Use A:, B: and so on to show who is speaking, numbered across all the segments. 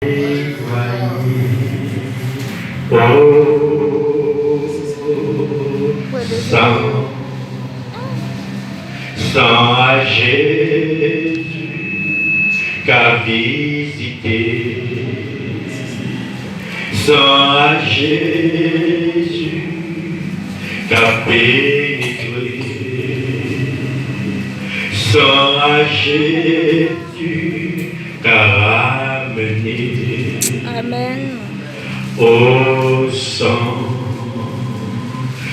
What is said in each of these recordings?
A: Sans Jésus qu'a visité, sans Jésus qu'a pénétré, sans Jésus qu'a ramené.
B: Amen.
A: Au sang,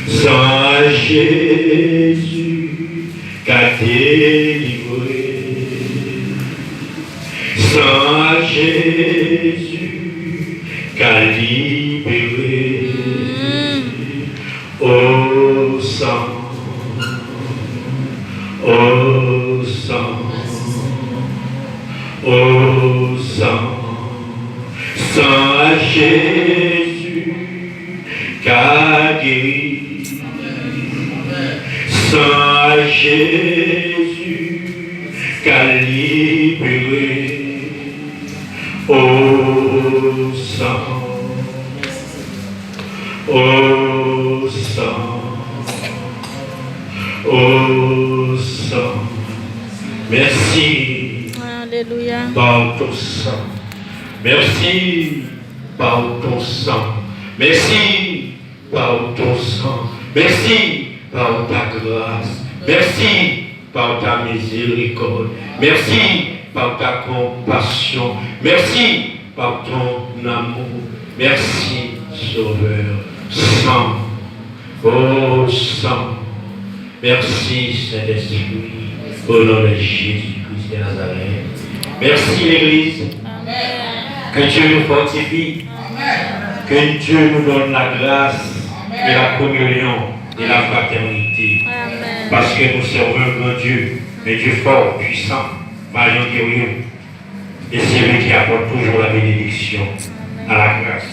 A: sans Jésus qu'a délivré, sans Jésus qu'a libéré. Au sang, au sang, au sang, sans Jésus qu'a guéri, sans Jésus qu'a libéré. Au sang, au sang, au sang. Merci.
B: Alléluia.
A: Par ton sang. Merci par ton sang. Merci par ton sang. Merci par ta grâce. Merci par ta miséricorde. Merci par ta compassion. Merci par ton amour. Merci, Sauveur. Sang. Oh, sang. Merci, Saint-Esprit. Au nom de Jésus-Christ de Nazareth. Merci, l'Église. Que Dieu nous fortifie. Que Dieu nous donne la grâce et la communion et la fraternité.
B: Amen.
A: Parce que nous servons un grand Dieu, un Dieu fort, puissant, vaillant guerrier. Et c'est lui qui apporte toujours la bénédiction, à la grâce,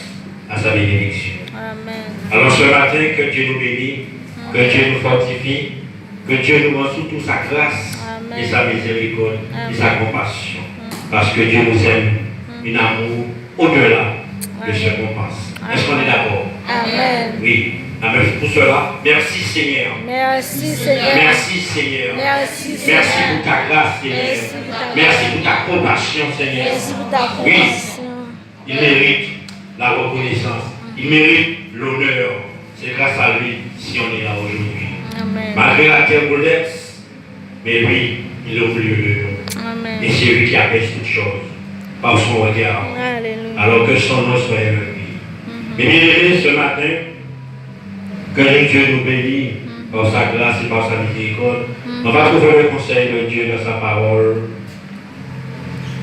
A: à sa bénédiction.
B: Amen.
A: Alors ce matin, que Dieu nous bénisse, que Dieu nous fortifie, que Dieu nous rend surtout sa grâce et sa miséricorde et sa compassion. Parce que Dieu nous aime, un amour au-delà de ce qu'on pense. Est-ce qu'on est d'accord?
B: Amen.
A: Oui. Amen. Pour cela, merci Seigneur.
B: Merci Seigneur.
A: Merci Seigneur.
B: Merci Seigneur.
A: Merci pour ta grâce Seigneur. Merci pour ta compassion Seigneur.
B: Merci pour ta
A: Oui,
B: compassion.
A: il mérite la reconnaissance. Il mérite l'honneur. C'est grâce à lui si on est là aujourd'hui.
B: Amen.
A: Malgré la terre bouleverse, mais lui, il a oublié l'honneur.
B: Amen.
A: Et c'est lui qui abaisse toutes choses par son regard.
B: Alléluia.
A: Alors que son nom soit élevé. Mais bien aimé, ce matin, que Dieu nous bénisse par sa grâce et par sa miséricorde. On va trouver le conseil de Dieu dans sa parole.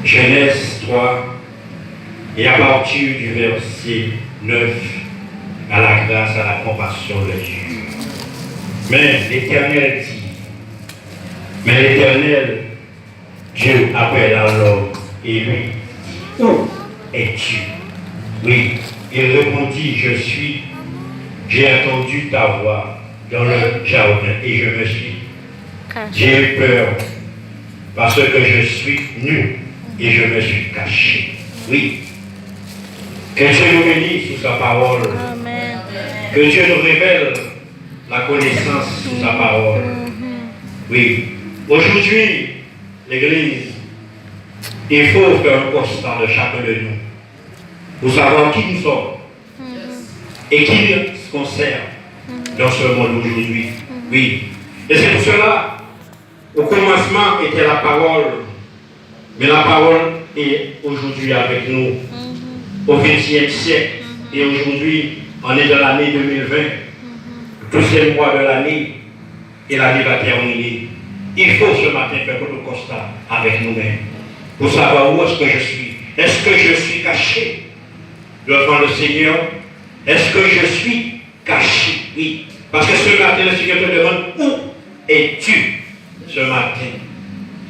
A: Genèse 3, et à partir du verset 9, à la grâce, à la compassion de Dieu. Mais l'Éternel dit, mais l'Éternel, Dieu appela l'homme et lui dit, où es-tu? Oui, il répondit, je suis. J'ai entendu ta voix dans le jardin et je me suis. J'ai eu peur parce que je suis nu et je me suis caché. Oui. Que Dieu nous bénisse sous sa parole.
B: Amen.
A: Que Dieu nous révèle la connaissance sous sa parole. Oui. Aujourd'hui, l'Église, il faut faire un constat de chacun de nous pour savoir qui nous sommes et qui nous concerne dans ce monde aujourd'hui. Oui. Et c'est pour cela, au commencement était la parole, mais la parole est aujourd'hui avec nous, au XXe siècle. Et aujourd'hui, on est dans l'année 2020, le 12e mois de l'année, et l'année va terminer. Il faut ce matin faire notre constat avec nous-mêmes, pour savoir où est-ce que je suis. Est-ce que je suis caché devant le Seigneur? Est-ce que je suis caché? Oui. Parce que ce matin, le Seigneur te demande, où es-tu ce matin?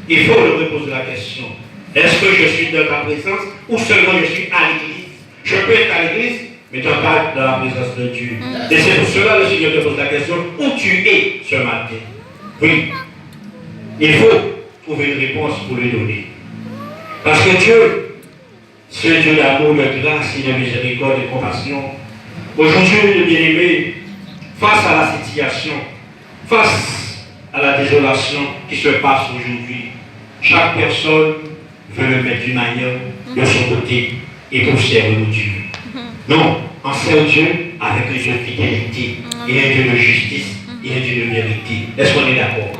A: Il faut lui reposer la question. Est-ce que je suis dans ta présence ou seulement je suis à l'église? Je peux être à l'église, mais tu n'es pas dans la présence de Dieu. Et c'est pour cela que le Seigneur te pose la question, où tu es ce matin? Oui. Il faut trouver une réponse pour lui donner. Parce que Dieu ce Dieu d'amour, de grâce et de miséricorde et de compassion, aujourd'hui, bien-aimés, face à la situation, face à la désolation qui se passe aujourd'hui, chaque personne veut le mettre d'une manière de son côté et pour servir Dieu. Non, on sert Dieu avec un Dieu de fidélité, et un Dieu de justice, et un Dieu de vérité. Est-ce qu'on est d'accord?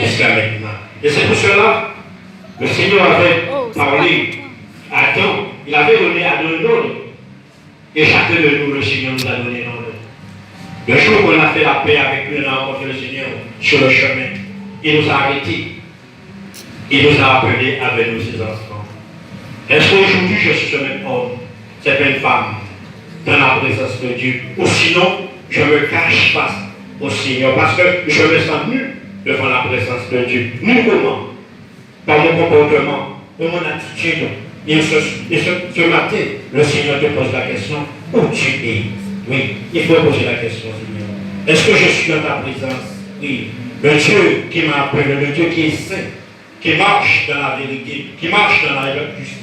A: Jusqu'à maintenant. Et c'est pour cela que le Seigneur avait parlé à Adam, il avait donné à Adam l'ordre. Et chacun de nous, le Seigneur nous a donné l'ordre. Le jour qu'on a fait la paix avec lui, on a rencontré le Seigneur sur le chemin. Il nous a arrêtés. Il nous a appelés avec nous, ses enfants. Est-ce qu'aujourd'hui je suis ce même homme, cette même femme, dans la présence de Dieu? Ou sinon, je me cache face au Seigneur parce que je me sens nu devant la présence de Dieu. Nu comment? Par mon comportement, par mon attitude. Et ce matin, le Seigneur te pose la question, où tu es? Oui, il faut poser la question, Seigneur. Est-ce que je suis dans ta présence? Oui. Le Dieu qui m'a appelé, le Dieu qui est saint, qui marche dans la vérité, qui marche dans la justice.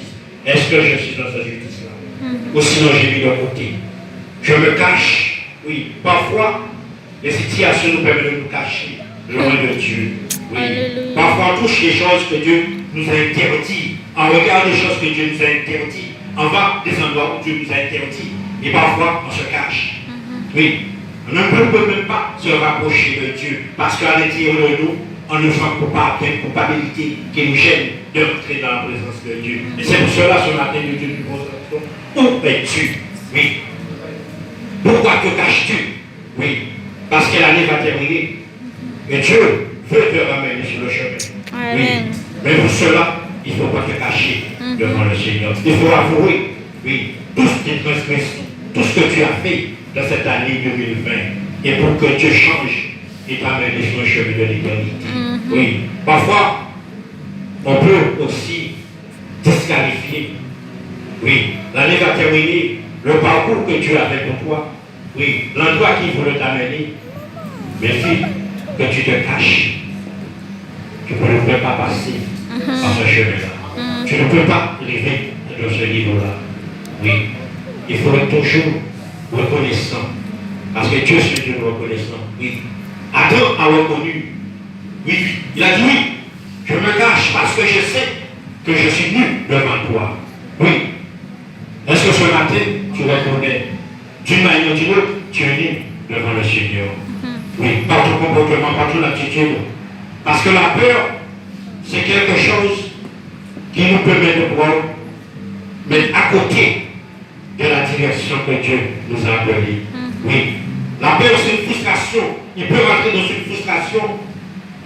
A: Est-ce que je suis dans cette justice-là? Ou sinon j'ai mis de côté. Je me cache. Oui, parfois, les situations nous permettent de nous cacher loin de Dieu. Oui. Parfois, on touche les choses que Dieu nous a interdites. On regarde les choses que Dieu nous a interdites. On va des endroits où Dieu nous a interdits. Et parfois, on se cache. Oui. On ne peut même pas se rapprocher de Dieu. Parce qu'à l'intérieur de nous, on ne sent une culpabilité qui nous gêne d'entrer dans la présence de Dieu. Et c'est pour cela, ce matin, Dieu nous pose la question. Où es-tu? Oui. Pourquoi te caches-tu? Oui. Parce que l'année va terminer. Et Dieu veut te ramener sur le chemin. Oui. Mais pour cela, il ne faut pas te cacher devant le Seigneur. Il faut avouer, oui, tout ce qui est transgression, tout ce que tu as fait dans cette année 2020. Et pour que Dieu change et t'amène sur le chemin de l'éternité. Oui. Parfois, on peut aussi disqualifier. Oui. L'année va terminer. Le parcours que Dieu avait pour toi. Oui. L'endroit qu'il voulait t'amener. Mais fille, que tu te caches. Tu ne peux pas passer par ce chemin-là. Tu ne peux pas arriver dans ce niveau-là. Oui. Il faut être toujours reconnaissant. Parce que Dieu c'est Dieu reconnaissant. Oui. Adam a reconnu. Oui. Il a dit oui. Je me cache parce que je sais que je suis nu devant toi. Oui. Est-ce que ce matin, tu reconnais d'une manière ou d'une autre, tu es nu devant le Seigneur? Oui. Par ton comportement, par ton attitude. Parce que la peur, c'est quelque chose qui nous permet de pouvoir mettre à côté de la direction que Dieu nous a appelée. Oui. La peur, c'est une frustration. Il peut rentrer dans une frustration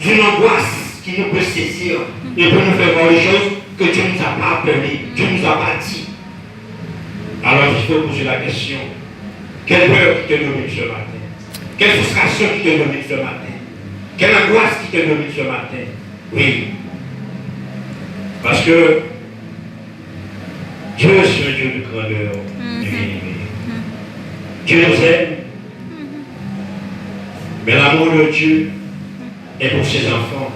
A: d'une angoisse qui nous peut saisir et peut nous faire voir les choses que Dieu ne nous a pas appelées, Dieu ne nous a pas dit. Alors il faut poser la question, quelle peur qui te domine ce matin? Quelle frustration qui te domine ce matin? Quelle angoisse qui te domine ce matin? Oui. Parce que Dieu est un Dieu de grandeur. Dieu nous aime. Mais l'amour de Dieu est pour ses enfants,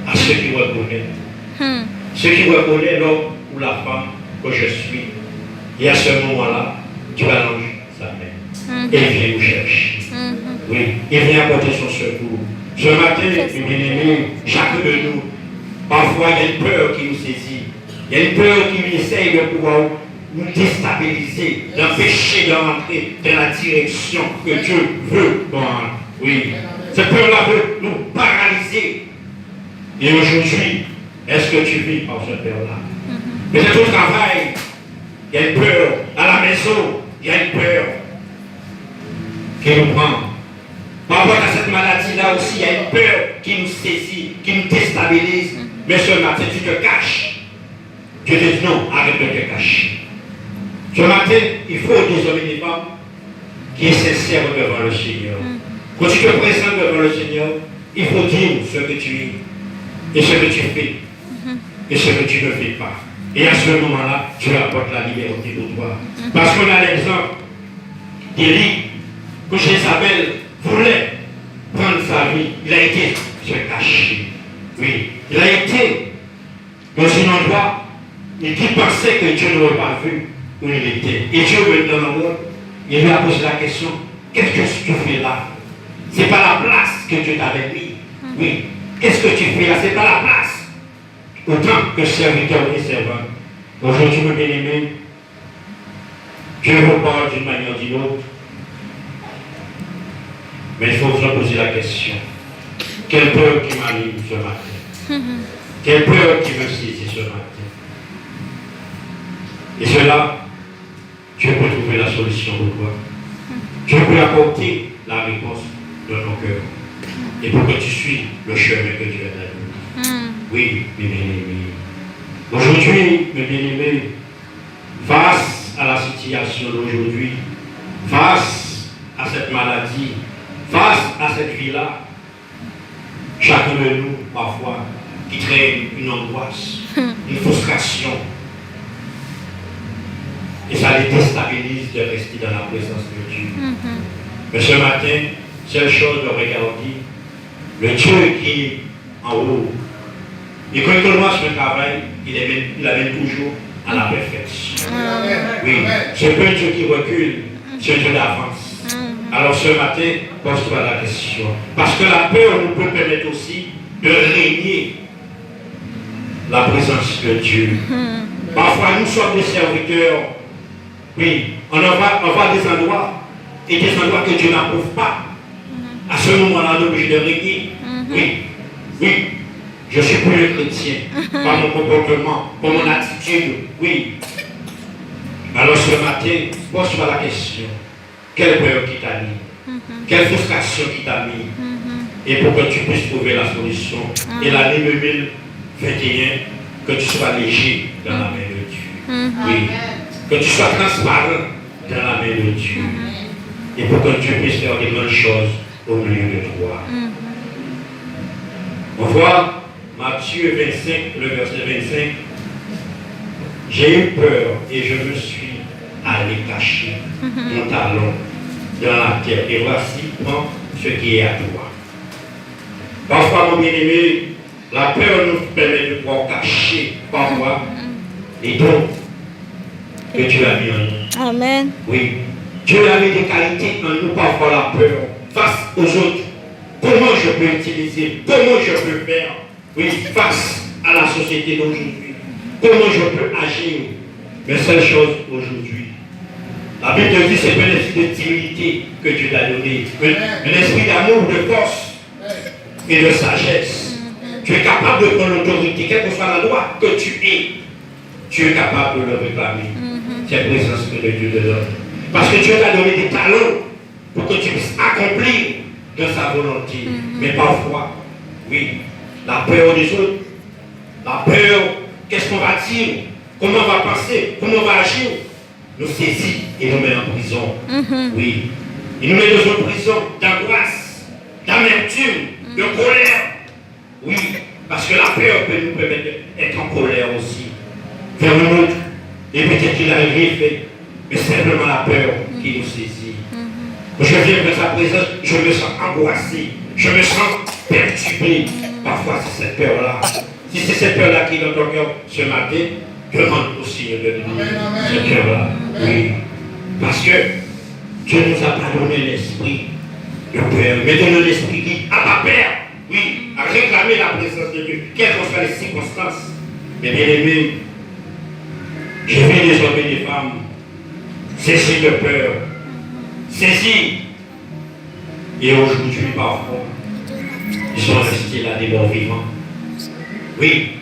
A: à ceux qui reconnaissent. Ceux qui reconnaissent l'homme ou la femme que je suis. Et à ce moment-là, Dieu allonge sa main. Et il vient nous chercher. Oui, il vient apporter son secours. Ce matin, mes bien-aimés, chacun de nous, parfois il y a une peur qui nous saisit. Il y a une peur qui essaye de pouvoir nous déstabiliser, d'empêcher d'entrer dans la direction que Dieu veut qu'on rentre. Oui. Cette peur-là veut nous paralyser. Et aujourd'hui, est-ce que tu vis par cette peur-là? Peut-être au travail, il y a une peur. À la maison, il y a une peur qui nous prend. Par rapport à cette maladie-là aussi, il y a une peur qui nous saisit, qui nous déstabilise. Mais ce matin, tu te caches. Dieu te dit non, arrête de te cacher. Ce matin, il faut des hommes et des femmes qui est sincère devant le Seigneur. Quand tu te présentes devant le Seigneur, il faut dire ce que tu es, et ce que tu fais, et ce que tu ne fais pas. Et à ce moment-là, tu apportes la liberté pour toi. Parce qu'on a l'exemple d'Élie, que Jézabel voulait prendre sa vie. Il a été se cacher. Oui, il a été dans un endroit, il pensait que Dieu ne l'aurait pas vu. où il était. Et Dieu maintenant, il lui a posé la question, qu'est-ce que tu fais là? Ce n'est pas la place que Dieu t'avait mis. Oui. Qu'est-ce que tu fais là? Ce n'est pas la place. Autant que serviteur et servant. Aujourd'hui, mes bien-aimés, je vous parle d'une manière ou d'une autre. Mais il faut vous poser la question. Quelle peur qui m'anime ce matin? Quelle peur qui me saisit ce matin? Et cela, Dieu peut trouver la solution pour toi. Dieu peut apporter la réponse dans ton cœur. Et pour que tu suives le chemin que Dieu a donné. Oui, mes bien-aimés. Aujourd'hui, mes bien-aimés, face à la situation d'aujourd'hui, face à cette maladie, face à cette vie-là, chacun de nous, parfois, qui traîne une angoisse, une frustration. Et ça les déstabilise de rester dans la présence de Dieu. Mais ce matin, seule chose de regarder, le Dieu qui est en haut. Et quand il commence le travail, il amène toujours à la perfection. Oui, c'est pas un Dieu qui recule, c'est un Dieu d'avance. Alors ce matin, pose-toi la question. Parce que la peur nous peut permettre aussi de régner la présence de Dieu. Parfois, nous sommes des serviteurs. Oui, on va à des endroits et des endroits que Dieu n'approuve pas. À ce moment-là, on est obligé de régner. Oui, oui, je suis plus un chrétien par mon comportement, par mon attitude. Oui. Alors ce matin, pose-toi la question. Quelle peur qui t'a mis? Quelle frustration qui t'a mis? Et pour que tu puisses trouver la solution. Et l'année 2021, que tu sois léger dans la main de Dieu. Oui. Que tu sois transparent dans la main de Dieu. Et pour que Dieu puisse faire des bonnes choses au milieu de toi. On voit Matthieu 25, le verset 25. J'ai eu peur et je me suis allé cacher mon talon dans la terre. Et voici, prends ce qui est à toi. Parfois, mon bien-aimé, la peur nous permet de pouvoir cacher parfois les dons que Dieu a mis en nous.
B: Amen.
A: Oui. Dieu a mis des qualités en nous, parfois la peur. Face aux autres, comment je peux utiliser, comment je peux faire, oui, face à la société d'aujourd'hui, comment je peux agir. Mais seule chose aujourd'hui, la Bible te dit c'est un esprit de timidité que Dieu t'a donné, un esprit d'amour, de force et de sagesse. Tu es capable de prendre l'autorité, quelle que soit la loi que tu es capable de le réclamer. C'est la présence que Dieu te donne. Parce que Dieu t'a donné des talents pour que tu puisses accomplir de sa volonté. Mais parfois, oui, la peur des autres, la peur, qu'est-ce qu'on va dire, comment on va penser, comment on va agir, nous saisit et nous met en prison. Oui, il nous met dans une prison d'angoisse, d'amertume, de colère. Oui, parce que la peur peut nous permettre d'être en colère aussi. Vers un autre, et peut-être qu'il n'a rien fait, mais c'est simplement la peur qui nous saisit. Je viens de sa présence, je me sens angoissé, je me sens perturbé. Parfois, c'est cette peur-là. Si c'est cette peur-là qui est dans ton cœur ce matin, demande au Seigneur de nous cette peur-là. Oui. Parce que Dieu nous a pas donné l'esprit de peur, mais donné l'esprit qui n'a pas peur. Oui, à réclamer la présence de Dieu, quelles que soient les circonstances. Mais bien aimé, j'ai vu des hommes et des femmes cesser de peur, saisis. Et aujourd'hui, parfois, ils sont restés là des morts vivants. Oui,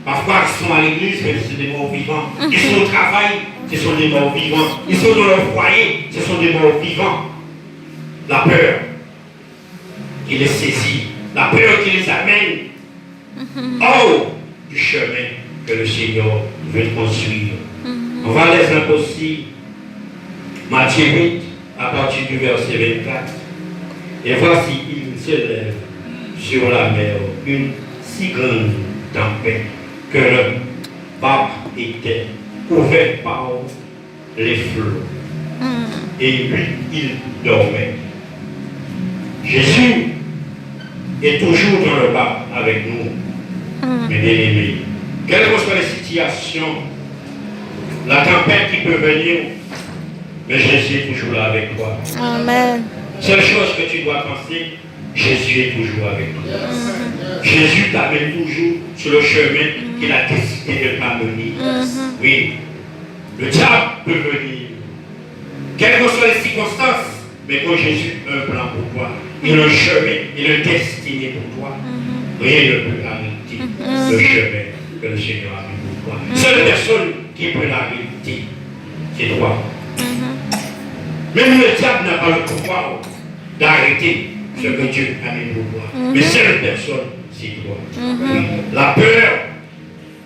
A: parfois ils sont à l'église, mais c'est des morts vivants. Ils sont au travail, ce sont des morts vivants. Ils sont dans leur foyer, ce sont des morts vivants. La peur qui les saisit, la peur qui les amène hors du chemin que le Seigneur veut construire. On va les imposer. Matthieu 8, à partir du verset 24. Et voici, il se lève sur la mer une si grande tempête que le pape était couvert par les flots. Et lui, il dormait. Jésus est toujours dans le pape avec nous, mes bien-aimés. Quelles que soient les situations La tempête qui peut venir, mais Jésus est toujours là avec toi.
B: Amen.
A: Seule chose que tu dois penser, Jésus est toujours avec toi. Jésus t'amène toujours sur le chemin qu'il a décidé de t'amener. Oui, le diable peut venir. Quelles que soient les circonstances, mais quand Jésus a un plan pour toi, il a un chemin, il a une destinée pour toi. Rien ne peut arrêter le chemin que le Seigneur a mis pour toi. Seule personne qui peut l'arrêter, c'est toi. Même le diable n'a pas le pouvoir d'arrêter ce que Dieu a mis pour toi. Mais seule personne, c'est toi. Oui. La peur,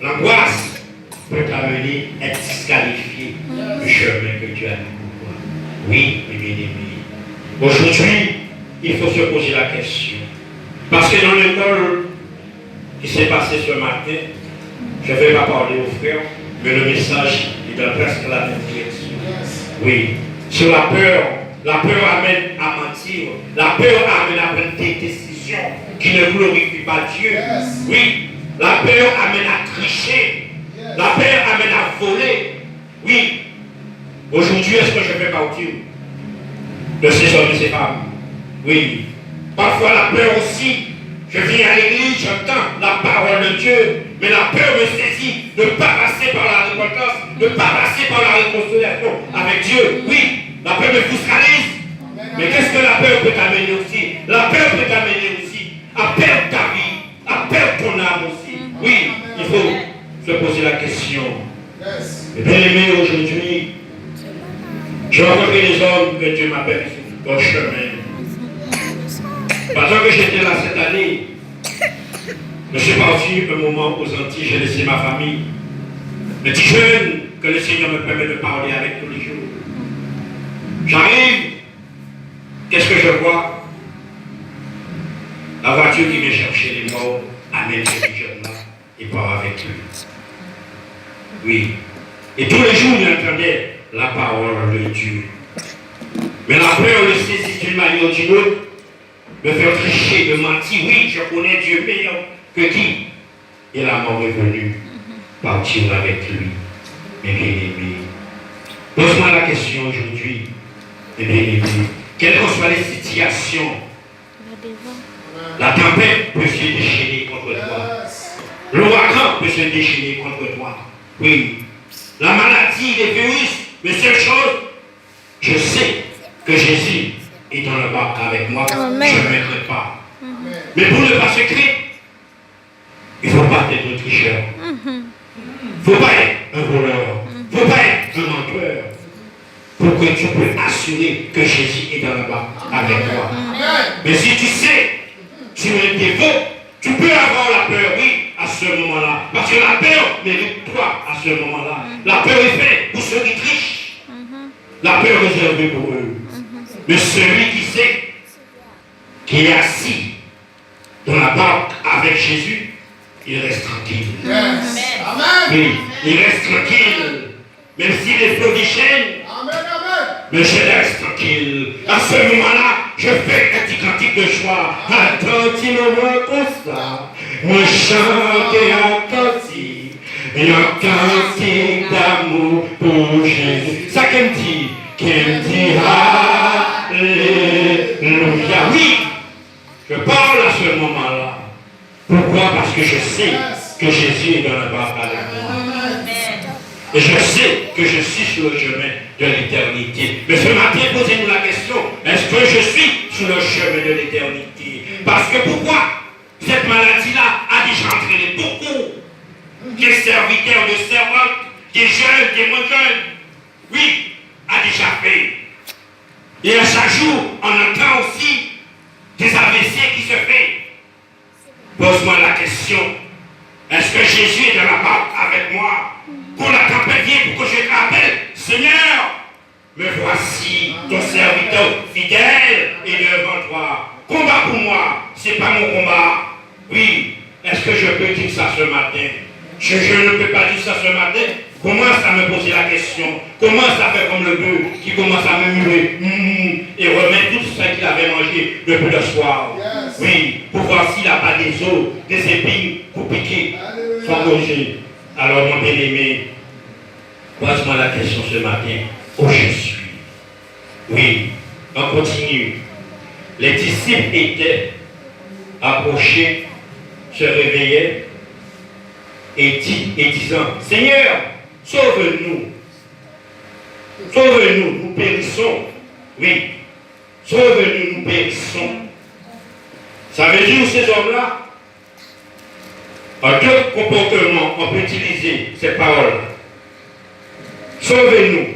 A: l'angoisse peut t'amener à disqualifier le chemin que Dieu a mis pour toi. Oui, mes bien-aimés. Aujourd'hui, il faut se poser la question. Parce que dans l'école qui s'est passée ce matin, je ne vais pas parler aux frères, mais le message est dans presque la même direction. Oui. Sur la peur amène à mentir. La peur amène à prendre des décisions qui ne glorifient pas Dieu. Oui. La peur amène à tricher. La peur amène à voler. Oui. Aujourd'hui, est-ce que je fais partie de ces hommes et ces femmes? Oui. Parfois la peur aussi. Je viens à l'église, j'entends la parole de Dieu, mais la peur me saisit de ne pas passer par la repentance, de ne pas passer par la réconciliation avec Dieu. Oui, la peur me focalise. Mais qu'est-ce que la peur peut t'amener aussi? La peur peut t'amener aussi à perdre ta vie, à perdre ton âme aussi. Oui, il faut se poser la question. Et bien aimé, aujourd'hui, j'ai rencontré les hommes que Dieu m'appelle sur le chemin. Pendant que j'étais là cette année, je suis parti un moment aux Antilles, j'ai laissé ma famille. Le petit jeune que le Seigneur me permet de parler avec tous les jours. J'arrive, qu'est-ce que je vois? La voiture qui vient chercher les morts amène ce petit jeune-là et part avec lui. Oui. Et tous les jours, il entendait la parole de Dieu. Mais la peur le saisit d'une manière ou d'une autre. Me faire tricher, de mentir, oui, je connais Dieu meilleur que qui? Et la mort est venue partir avec lui. Mes bien-aimés, pose-moi la question aujourd'hui, mes bien-aimés, quelles que soient les situations, la tempête peut se déchaîner contre toi. L'ouragan peut se déchaîner contre toi. Oui. La maladie, les virus, mais seule chose, je sais que Jésus est dans le barque avec moi,
B: Amen.
A: je ne m'inquiète pas. Mais pour ne pas se créer, il ne faut pas être un tricheur. Il ne faut pas être un voleur. Il ne faut pas être un menteur. Pour que tu puisses assurer que Jésus est dans le barque avec toi. Mais si tu sais, tu es dévot, tu peux avoir la peur, oui, à ce moment-là. Parce que la peur mérite toi à ce moment-là. La peur est faite pour ceux qui trichent. La peur est réservée pour eux. Mais celui qui sait, qui est assis dans la barque avec Jésus, il reste tranquille. Oui, il reste tranquille. Même s'il est flot des chaînes, mais je reste tranquille. À ce moment-là, je fais un petit cantique de joie. Attentivement comme ça, moi chante et un cantique d'amour pour Jésus. Ça qui me dit Alléluia. Oui, je parle à ce moment-là. Pourquoi? Parce que je sais que Jésus est dans la barque avec moi. Et je sais que je suis sur le chemin de l'éternité. Mais ce matin, posez-nous la question, est-ce que je suis sur le chemin de l'éternité? Parce que pourquoi cette maladie-là a déjà entraîné beaucoup des serviteurs, de servantes, des jeunes, des moins jeunes. Oui, a déjà fait. Et à chaque jour, on entend aussi des AVC qui se font. Pose-moi la question, est-ce que Jésus est dans la barque avec moi? Pour la tempête vienne, pour que je te rappelle, Seigneur, me voici, ton serviteur fidèle et devant toi. Combat pour moi, c'est pas mon combat. Oui, est-ce que je peux dire ça ce matin? Je ne peux pas dire ça ce matin. Commence à me poser la question. Commence à faire comme le bœuf qui commence à me muer et remettre tout ce qu'il avait mangé depuis le soir. Yes. Oui, pour voir s'il n'a pas des os, des épines pour piquer son roger. Alors mon bien-aimé, Pose-moi la question ce matin. Où je suis? Oui, on continue. Les disciples étaient approchés, se réveillaient et disant, Seigneur, sauve-nous. Sauve-nous, nous périssons. Oui, sauve-nous, nous périssons. Ça veut dire que ces hommes-là, en deux comportements, on peut utiliser ces paroles. Sauve-nous.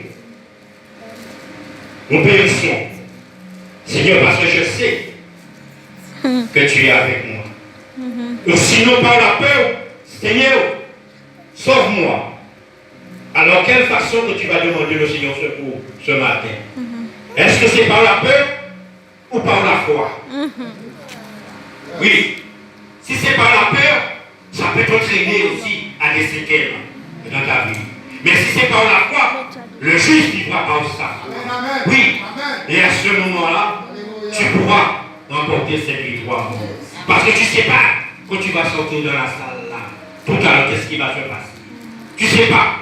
A: Nous périssons. Seigneur, parce que je sais que tu es avec moi. Ou sinon, par la peur, Seigneur, sauve-moi. Alors, quelle façon que tu vas demander le Seigneur secours ce matin? Est-ce que c'est par la peur ou par la foi? Oui. Si c'est par la peur, ça peut t'entraîner aussi à des séquelles dans ta vie. Mais si c'est par la foi, le juste vivra par ça. Oui. Et à ce moment-là, tu pourras remporter cette victoire. Parce que tu ne sais pas quand tu vas sortir de la salle là, tout à l'heure, qu'est-ce qui va se passer? Tu ne sais pas.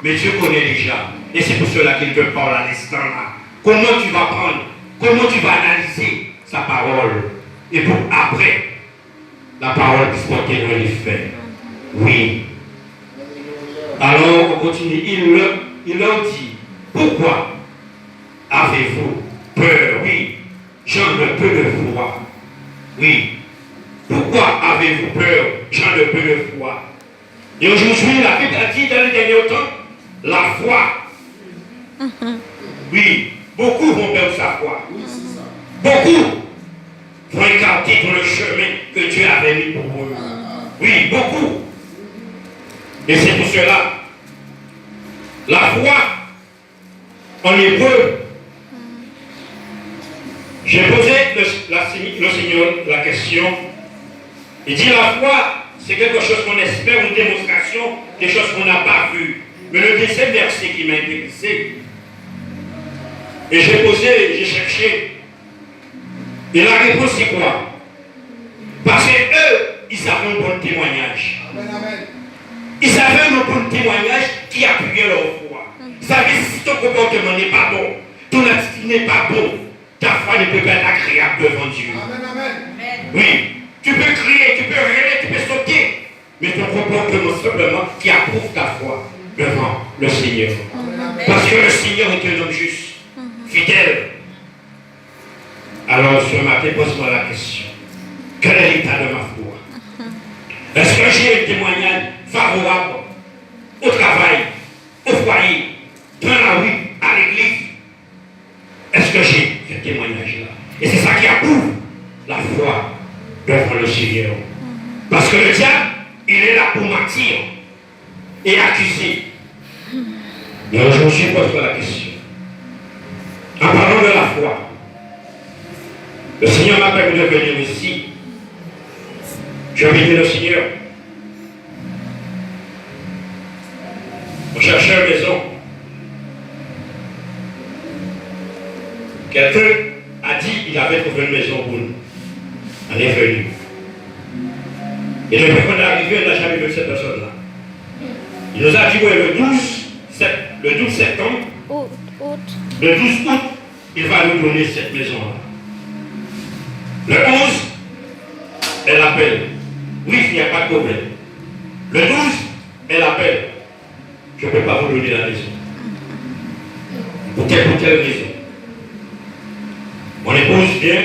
A: Mais Dieu connaît déjà. Et c'est pour cela qu'il te parle à l'instant là. Comment tu vas prendre, comment tu vas analyser sa parole. Et pour après, la parole puisse porter dans les faits. Oui. Alors on continue. Il leur dit, pourquoi avez-vous peur? Oui. J'en ai peu de foi. Oui. Pourquoi avez-vous peur? J'en ai peu de foi. Et aujourd'hui, la Bible a dit dans les derniers temps, la foi. Oui. Beaucoup vont perdre sa foi. Beaucoup vont écarter dans le chemin que Dieu avait mis pour eux. Oui, beaucoup. Et c'est pour cela, la foi, en hébreu, j'ai posé le Seigneur la question. Il dit la foi, c'est quelque chose qu'on espère, une démonstration, des choses qu'on n'a pas vues. Mais le deuxième verset qui m'a intéressé, et j'ai cherché. Et la réponse c'est quoi? Parce que eux, ils avaient un bon témoignage. Ils avaient un bon témoignage qui appuyait leur foi. Ils savaient si ton comportement n'est pas bon, ton attitude n'est pas bon, ta foi ne peut pas être agréable devant Dieu. Oui, tu peux crier, tu peux rêver, tu peux sauter, mais ton comportement simplement qui approuve ta foi devant le Seigneur. Parce que le Seigneur est un homme juste. Fidèle. Alors ce matin, pose-moi la question. Quel est l'état de ma foi? Est-ce que j'ai un témoignage favorable au travail, au foyer, dans la rue, à l'église? Est-ce que j'ai ce témoignage-là? Et c'est ça qui approuve la foi devant le Seigneur. Parce que le diable, il est là pour mentir et accuser. Mais aujourd'hui, pose-moi la question. En parlant de la foi, le Seigneur m'a permis de venir ici. Je vais dire le Seigneur. On cherchait une maison. Quelqu'un a dit qu'il avait trouvé une maison pour nous. On est venu. Et depuis qu'on est arrivé, on n'a jamais vu cette personne-là. Il nous a dit, ouais, le 12 septembre, le 12 août, il va nous donner cette maison-là. Le 11, elle appelle. Oui, il n'y a pas de problème. Le 12, elle appelle. Je ne peux pas vous donner la maison. Pour telle raison. Mon épouse vient.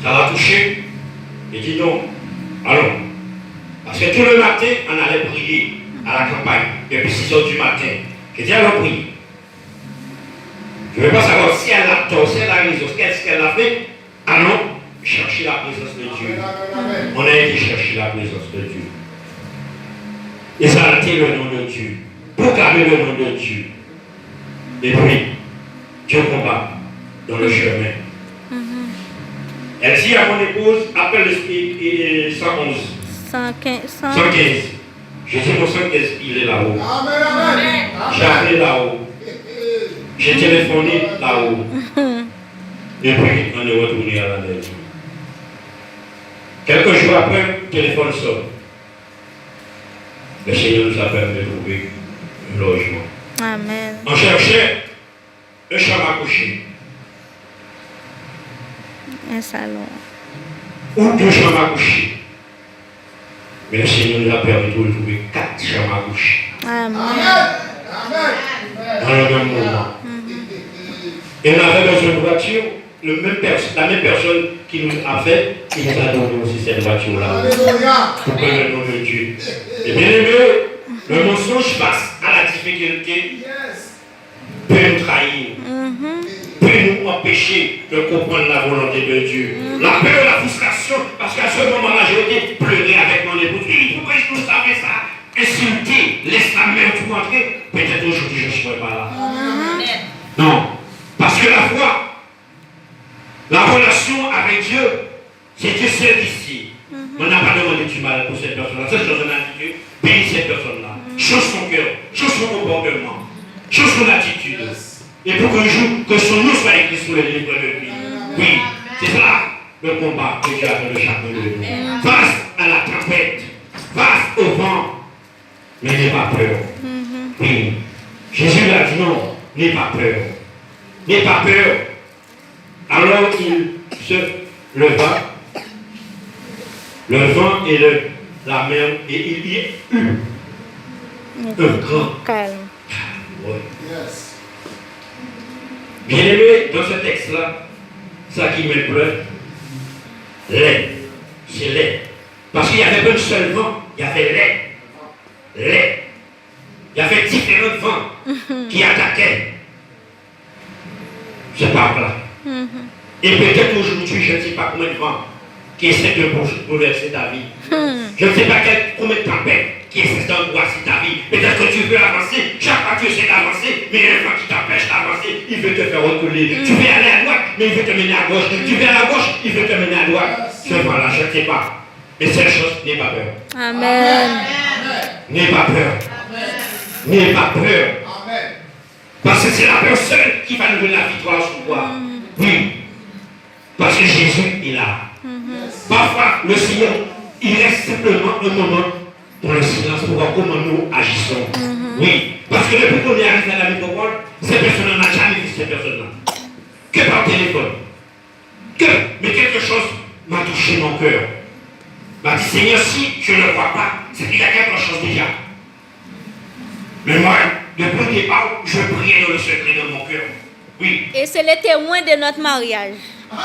A: Ça l'a touché. Il dit non. Allons. Parce que tout le matin, on allait prier à la campagne. Depuis 6 h du matin. J'ai dit allons prier. Je ne veux pas savoir si elle a tort, si elle a raison, qu'est-ce qu'elle a fait. Allons chercher la présence de Dieu. On a été chercher la présence de Dieu. Exalter le nom de Dieu. Proclamer le nom de Dieu. Et puis, Dieu combat dans le chemin. Elle dit à mon épouse, appelle le 111. 115. J'ai dit mon 115, il est là-haut. J'ai appelé là-haut. J'ai téléphoné là-haut. Et puis, on est retourné à la maison. Quelques jours après, le téléphone sonne. Le Seigneur nous a permis de trouver un logement.
B: Amen.
A: On cherchait un chambre à coucher
B: Un salon.
A: ou 2 chambres à coucher. Mais le Seigneur nous a permis de trouver 4 chambres à coucher.
B: Amen.
A: Dans le même moment. Et on avait besoin de voiture, la même personne qui nous a fait, qui nous a donné aussi cette voiture-là. Pour que le nom de Dieu. Et bien aimé, le mensonge face à la difficulté peut nous trahir, peut nous empêcher de comprendre la volonté de Dieu. La peur, la frustration, parce qu'à ce moment-là, j'ai été pleurer avec mon épouse. Et pourquoi est-ce que vous savez ça? Insulter, laisse la main tout entrer. Peut-être aujourd'hui je ne serai pas là. Non. Parce que la foi, la relation avec Dieu, c'est Dieu seul ici. On n'a pas demandé du mal pour cette personne-là. Cette chose a dit Dieu, bénis cette personne-là. Change son cœur, change son comportement, change son attitude. Et pour qu'un jour, que son nom soit écrit sur le livre de vie. Oui, c'est ça le combat que Dieu a de chacun de nous. Face à la tempête, face au vent, mais n'aie pas peur. Oui. Jésus l'a dit non, n'aie pas peur. N'aie pas peur. Alors il se leva, le vent et la mer, et il y eut un grand
B: Calme.
A: ouais. Bien aimé, dans ce texte-là, ça qui me plaît, c'est lait. Parce qu'il n'y avait pas un seul vent, il y avait lait. Il y avait différents vents qui attaquaient. C'est pas là. Et peut-être aujourd'hui, je ne sais pas combien de vents qui essaient de bouleverser ta vie. Je ne sais pas combien de tempêtes qui essaient d'angoisser ta vie. Peut-être que tu veux avancer, chaque fois que tu essaies d'avancer, mais il y a un vent qui t'empêche d'avancer, il veut te faire reculer. Tu veux aller à droite, mais il veut te mener à gauche. Tu veux aller à gauche, il veut te mener à droite. Ce vent-là, je ne sais pas. Mais cette chose, n'aie pas peur.
B: Amen.
A: N'aie pas peur. N'aie pas peur. Parce que c'est la peur seule qui va nous donner la victoire sur toi. Oui. Parce que Jésus est là. Parfois, le Seigneur, il reste simplement un moment dans le silence pour voir comment nous agissons. Oui. Parce que depuis qu'on est arrivé à la métropole, ces personnes n'ont jamais vu ces personnes-là. Que par téléphone. Mais quelque chose m'a touché mon cœur. M'a dit, Seigneur, si je ne le vois pas, c'est qu'il y a quelque chose déjà. Mais moi, depuis le départ, je priais dans le secret de mon cœur. Oui.
B: Et c'est le témoin de notre mariage.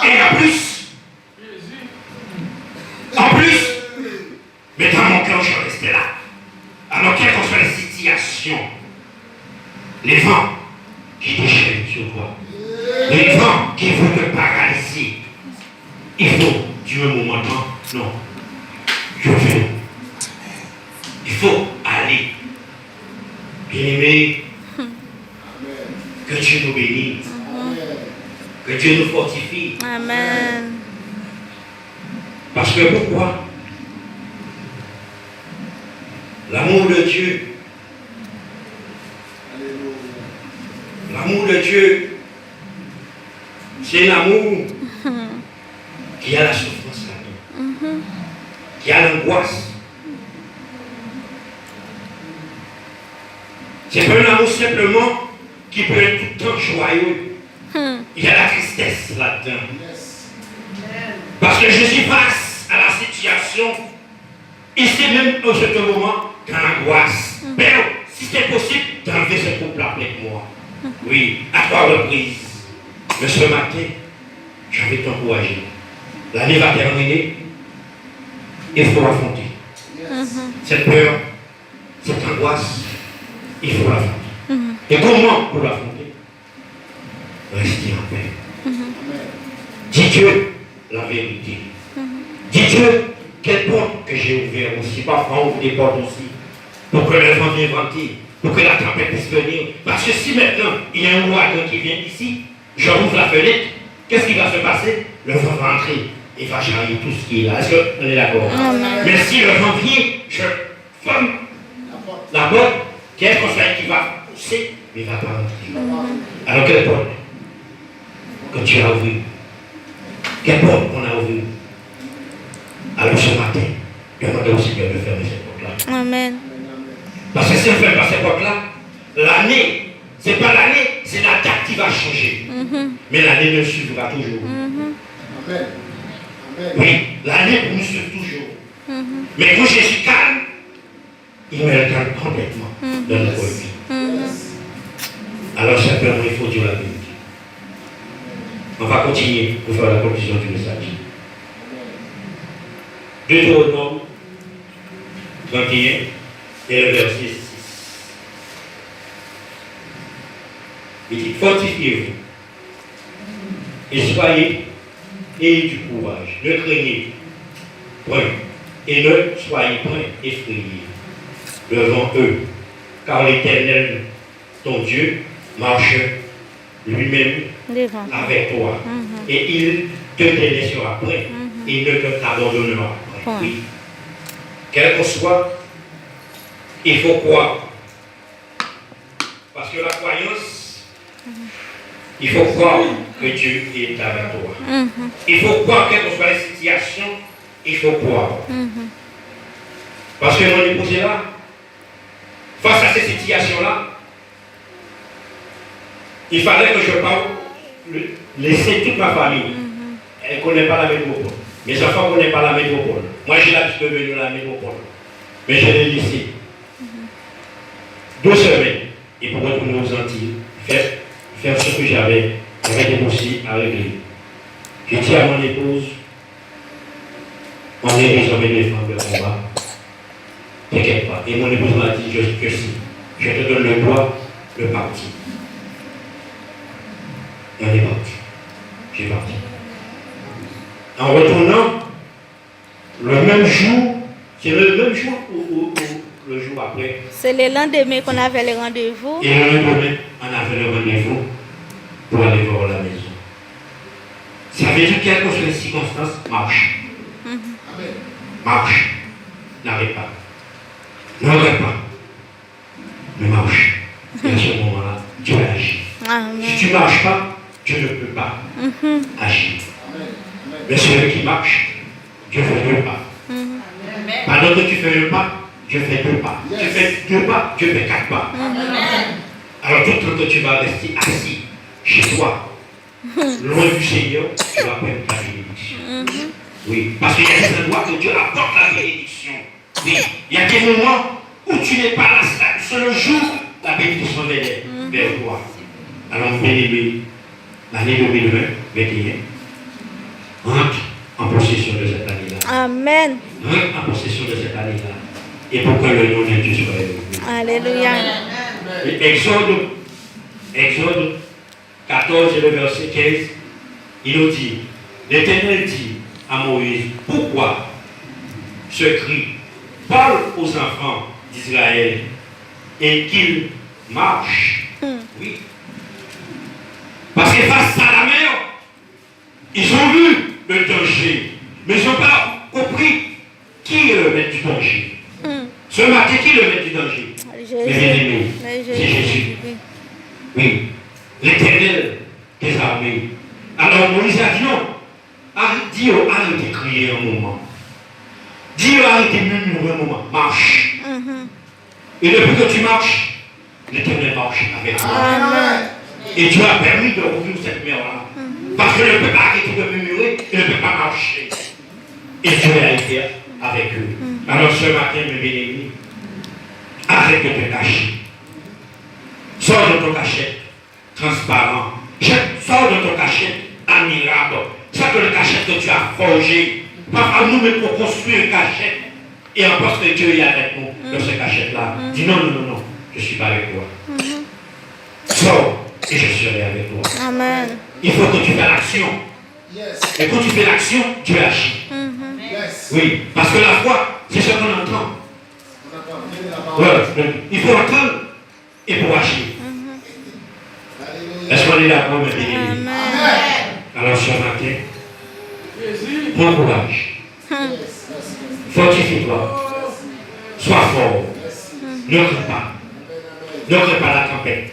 A: Et en plus, mais dans mon cœur, je restais là. Alors, quelles que soient les situations, les vents qui déchaînent sur toi, les vents qui veulent te paralyser, il faut, Dieu me m'entend, non, je veux. Il faut aller. Bien-aimé, que Dieu nous bénisse, que Dieu nous fortifie.
B: Amen.
A: Parce que pourquoi? L'amour de Dieu. L'amour de Dieu, c'est l'amour qui a la souffrance là-dedans, qui a l'angoisse. C'est pas un amour simplement qui peut être tout le temps joyeux. Il y a la tristesse là-dedans. Parce que je suis face à la situation, ici même au ce moment, dans l'angoisse. Père, si c'est possible, d'enlever ce couple-là avec moi. Oui, à 3 reprises. Mais ce matin, je vais t'encourager. L'année va terminer. Il faut affronter. Cette peur, cette angoisse, il faut l'affronter. Et comment pour l'affronter? Rester en paix. Dis Dieu la vérité. Dis Dieu quelle porte que j'ai ouverte aussi. Parfois on ouvre des portes aussi. Pour que le vent vienne vanter. Pour que la tempête puisse venir. Parce que si maintenant il y a un ouragan qui vient ici, je rouvre la fenêtre, qu'est-ce qui va se passer? Le vent va entrer et va charrier tout ce qui est là. Est-ce qu'on est d'accord? Mais si le vent vient, je ferme la porte, quel conseil qui va pousser, mais il ne va pas entrer. Alors quelle porte que tu as ouvert? Quelle porte qu'on a ouvert? Alors ce matin, demandez au Seigneur de fermer cette porte-là.
B: Amen.
A: Parce que si on fait par cette époque-là, l'année, ce n'est pas l'année, c'est la date qui va changer. Mais l'année nous suivra toujours.
C: Amen.
A: Oui, l'année nous suit toujours. Mais quand Jésus calme, il me le calme complètement dans notre vie. Alors simplement, il faut dire la vérité. On va continuer pour faire la conclusion du message. Deutéronome 31 et le verset 6. Il dit, fortifiez-vous et soyez ayez du courage, ne craignez point et ne soyez point effrayés devant eux, car l'Éternel, ton Dieu, marche lui-même avec toi et il te délaissera point et ne te t'abandonnera point. Oui. Quel que soit, il faut croire. Parce que la croyance, il faut croire que Dieu est avec toi. Il faut croire, quelle que soit la situation, il faut croire. Parce que mon épouse est là. Face à ces situations-là, il fallait que je parle, laisser toute ma famille. Elle ne connaît pas la métropole. Mes enfants ne connaissent pas la métropole. Moi, j'ai l'habitude de venir à la métropole. Mais je l'ai laissé. 2 semaines. Et pour retourner aux Antilles, faire ce que j'avais des dossiers à régler. J'ai dit à mon épouse, on est désormais des femmes de combat. T'inquiète pas. Et mon épouse m'a dit, je sais, je te donne le droit de partir. Et on est parti. J'ai parti. En retournant, le même jour, c'est le même jour ou le jour après.
B: C'est le lendemain qu'on avait le rendez-vous.
A: Et le lendemain, on avait le rendez-vous pour aller voir la maison. Ça veut dire quelles que soient les circonstances, marche. Marche. N'arrête pas. Ne regrette pas. Mais marche. Et à ce moment-là, Dieu agit. Si tu ne marches pas, Dieu ne peut pas agir. Mais celui qui marche, Dieu fait 2 pas. Pendant que tu fais 1 pas, Dieu fait 2 pas. Tu fais 2 pas, Dieu fait 4 pas. Alors tout le temps que tu vas rester assis chez toi, loin du Seigneur, tu vas perdre ta bénédiction. Oui, parce qu'il y a des endroits que Dieu apporte la bénédiction. Oui, il y a des moments où tu n'es pas là, c'est le jour où la bénédiction vient vers toi. Alors, bien-aimé, l'année 2021, rentre en possession de cette année-là.
B: Amen.
A: Rentre en possession de cette année-là. Et pour que le nom de Dieu soit élevé.
B: Alléluia.
A: Exode 14 et le verset 15, il nous dit, l'Éternel dit à Moïse, pourquoi ce cri parle aux enfants d'Israël et qu'ils marchent. Oui. Parce que face à la mer, ils ont vu le danger, mais ils n'ont pas compris qui est le maître du danger. Ce matin, qui est le maître du danger? Mais bien aimé, c'est Jésus. Oui. L'Éternel des armées. Alors Moïse a dit non. Arrête de crier un moment. Arrête de murmurer un moment. Marche. Et depuis que tu marches, l'Éternel marche avec toi. Et Dieu a permis de rouvrir cette mer-là. Parce qu'il ne peut pas arrêter de murmurer, il ne peut pas marcher. Et Dieu a été avec eux. Alors ce matin, mes bien-aimés, arrête de te cacher. Sors de ton cachette transparent. Sors de ton cachette admirable. Sors de la cachette que tu as forgé. Parfois, nous-mêmes, pour construire une cachette. Et on pense que Dieu est avec nous dans cette cachette-là. Dis non, je ne suis pas avec toi. Sors et je serai avec toi.
B: Amen.
A: Il faut que tu fasses l'action. Et quand tu fais l'action, Dieu agit. Oui, parce que la foi, c'est ce qu'on entend. Ouais, il faut entendre et pour agir. Est-ce qu'on est d'accord, mes bien-aimés? Alors ce matin, prends courage. Fortifie-toi. Sois fort. Ne crains pas. Ne crains pas la tempête.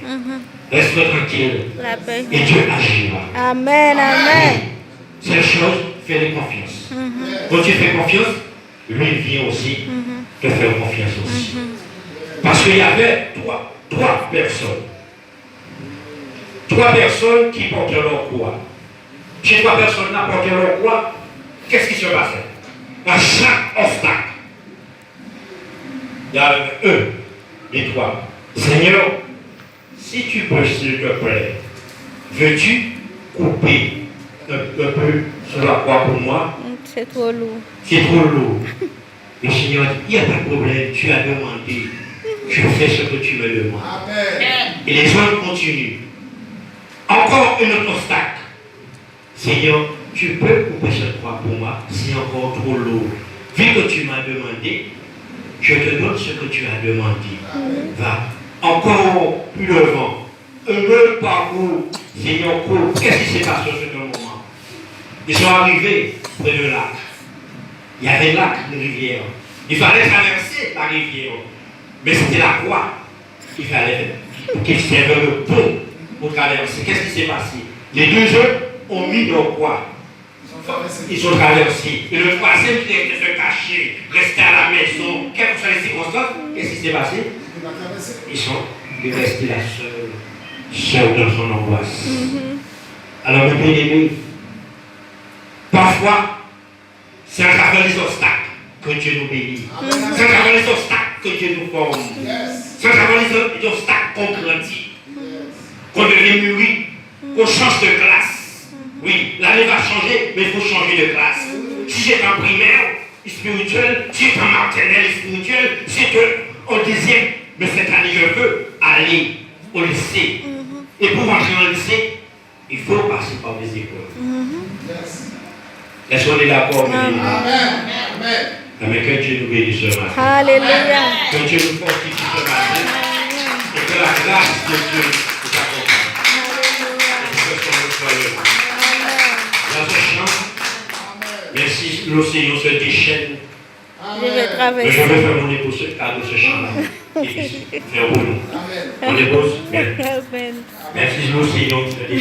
A: Reste tranquille. Et Dieu agira.
B: Amen, amen.
A: Cette chose, fais-lui confiance. Quand tu fais confiance, lui vient aussi te faire confiance aussi. Parce qu'il y avait trois personnes. Trois personnes qui portaient leur croix. Ces trois personnes qui portaient leur croix, qu'est-ce qui se passait? À chaque obstacle, il y avait eux, les trois. Seigneur, si tu peux, s'il te plaît, veux-tu couper un peu sur la croix pour moi?
B: C'est trop lourd.
A: C'est trop lourd. Le Seigneur dit, il n'y a pas de problème, tu as demandé. Je fais ce que tu me demandes. Amen. Et les hommes continuent. Encore un autre obstacle. Seigneur, tu peux couper cette croix pour moi, c'est encore trop lourd. Vu que tu m'as demandé, je te donne ce que tu as demandé. Va. Encore plus devant. Un autre parcours. Seigneur, cours. Qu'est-ce qui s'est passé sur ce moment? Ils sont arrivés près de lac. Il y avait un lac, une rivière. Il fallait traverser la rivière. Mais c'était la croix qu'il fallait, qu'il servait le pont pour traverser. Qu'est-ce qui s'est passé? Les deux hommes ont mis leur croix. Ils ont traversé. Et le troisième qui était se cacher, rester à la maison, quelles que soient les circonstances, qu'est-ce qui s'est passé? Ils restés là seuls dans son angoisse. Alors, mes bien-aimés, parfois, c'est à travers les obstacles que Dieu nous bénit. C'est à travers les obstacles que Dieu nous forme. C'est à travers les obstacles qu'on grandit, qu'on devient mûri, qu'on change de classe. Oui, l'année va changer, mais il faut changer de classe. Si j'étais en primaire, spirituel, si j'étais en maternelle, spirituel, si j'étais au dixième, mais cette année, je veux aller au lycée. Et pour entrer au lycée, il faut passer par des écoles. Est-ce qu'on est d'accord? Amen. Amen. Que Dieu nous bénisse ce matin.
B: Alléluia.
A: Que Dieu nous fortifie ce matin. Et que la grâce de Dieu nous accompagne. Dans ce chant, merci, l'océan se déchaîne.
B: Je vais traverser.
A: Je vais faire mon épouse à ce chant-là. Et faire pour nous. On est beau.
B: Amen.
A: Merci, l'océan se déchaîne.